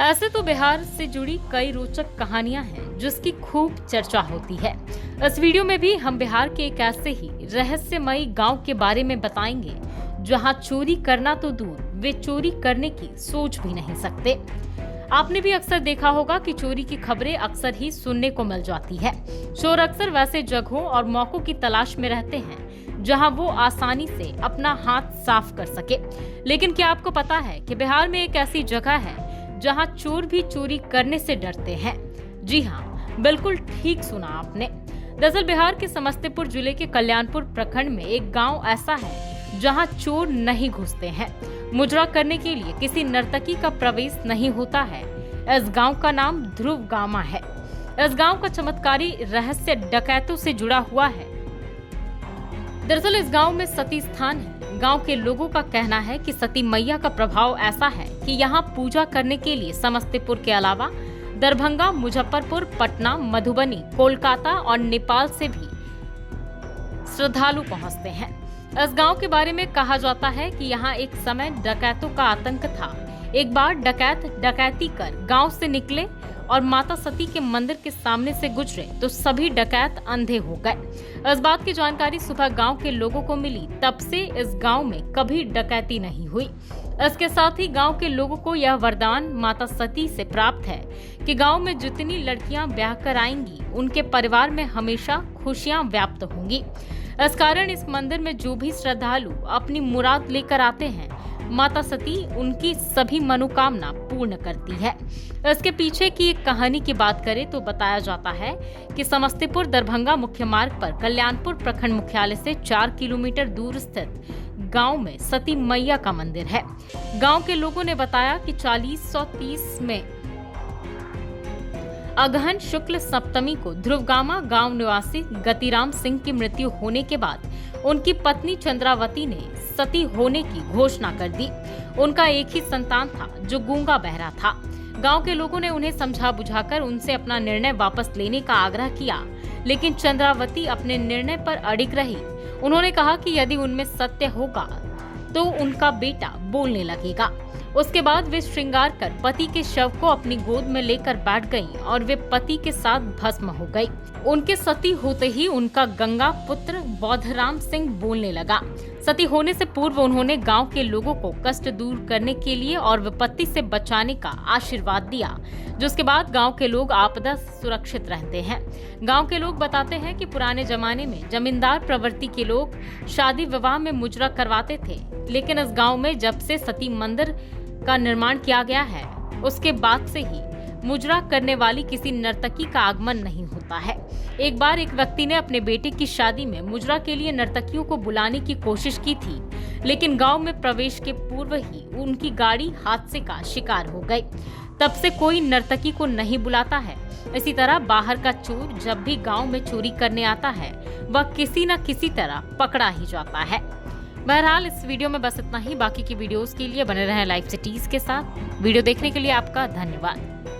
ऐसे तो बिहार से जुड़ी कई रोचक कहानियां हैं जिसकी खूब चर्चा होती है। इस वीडियो में भी हम बिहार के एक ऐसे ही रहस्यमयी गांव के बारे में बताएंगे जहां चोरी करना तो दूर, वे चोरी करने की सोच भी नहीं सकते। आपने भी अक्सर देखा होगा कि चोरी की खबरें अक्सर ही सुनने को मिल जाती है। चोर अक्सर वैसे जगहों और मौकों की तलाश में रहते हैं जहां वो आसानी से अपना हाथ साफ कर सके। लेकिन क्या आपको पता है कि बिहार में एक ऐसी जगह है जहां चोर भी चोरी करने से डरते हैं? जी हाँ, बिल्कुल ठीक सुना आपने। दरअसल बिहार के समस्तीपुर जिले के कल्याणपुर प्रखंड में एक गांव ऐसा है जहां चोर नहीं घुसते हैं। मुजरा करने के लिए किसी नर्तकी का प्रवेश नहीं होता है। इस गांव का नाम ध्रुव गामा है। इस गांव का चमत्कारी रहस्य डकैतों से जुड़ा हुआ है। दरअसल इस गांव में सती स्थान है। गांव के लोगों का कहना है कि सती मैया का प्रभाव ऐसा है कि यहाँ पूजा करने के लिए समस्तीपुर के अलावा दरभंगा, मुजफ्फरपुर, पटना, मधुबनी, कोलकाता और नेपाल से भी श्रद्धालु पहुँचते हैं। इस गांव के बारे में कहा जाता है कि यहाँ एक समय डकैतों का आतंक था। एक बार डकैत डकैती कर गांव से निकले और माता सती के मंदिर के सामने से गुजरे तो सभी डकैत अंधे हो गए। इस बात की जानकारी सुबह गांव के लोगों को मिली। तब से इस गांव में कभी डकैती नहीं हुई। इसके साथ ही गांव के लोगों को यह वरदान माता सती से प्राप्त है कि गांव में जितनी लड़कियां ब्याह कर आएंगी उनके परिवार में हमेशा खुशियां व्याप्त होंगी। इस कारण इस मंदिर में जो भी श्रद्धालु अपनी मुराद लेकर आते हैं, माता सती उनकी सभी मनोकामना पूर्ण करती है। इसके पीछे की एक कहानी की बात करें तो बताया जाता है कि समस्तीपुर दरभंगा मुख्य मार्ग पर कल्याणपुर प्रखंड मुख्यालय से 4 किलोमीटर दूर स्थित गांव में सती मैया का मंदिर है। गांव के लोगों ने बताया कि 4030 में अगहन शुक्ल सप्तमी को ध्रुवगामा गांव निवासी गतिराम सिंह की मृत्यु होने के बाद उनकी पत्नी चंद्रावती ने सती होने की घोषणा कर दी। उनका एक ही संतान था जो गूंगा बहरा था। गांव के लोगों ने उन्हें समझा बुझाकर उनसे अपना निर्णय वापस लेने का आग्रह किया, लेकिन चंद्रावती अपने निर्णय पर अडिग रही। उन्होंने कहा कि यदि उनमें सत्य होगा तो उनका बेटा बोलने लगेगा। उसके बाद वे श्रृंगार कर पति के शव को अपनी गोद में लेकर बैठ गईं और वे पति के साथ भस्म हो गई। उनके सती होते ही उनका गंगा पुत्र बौद्धराम सिंह बोलने लगा। सती होने से पूर्व उन्होंने गांव के लोगों को कष्ट दूर करने के लिए और विपत्ति से बचाने का आशीर्वाद दिया, जिसके बाद गांव के लोग आपदा से सुरक्षित रहते हैं। गांव के लोग बताते हैं कि पुराने जमाने में जमींदार प्रवृत्ति के लोग शादी विवाह में मुजरा करवाते थे, लेकिन इस गाँव में जब से सती मंदिर का निर्माण किया गया है उसके बाद से ही मुजरा करने वाली किसी नर्तकी का आगमन नहीं होता है। एक बार एक व्यक्ति ने अपने बेटे की शादी में मुजरा के लिए नर्तकियों को बुलाने की कोशिश की थी, लेकिन गांव में प्रवेश के पूर्व ही उनकी गाड़ी हादसे का शिकार हो गई। तब से कोई नर्तकी को नहीं बुलाता है। इसी तरह बाहर का चोर जब भी गाँव में चोरी करने आता है वह किसी न किसी तरह पकड़ा ही जाता है। बहरहाल इस वीडियो में बस इतना ही। बाकी की वीडियोस के लिए बने रहें लाइव सिटीज के साथ। वीडियो देखने के लिए आपका धन्यवाद।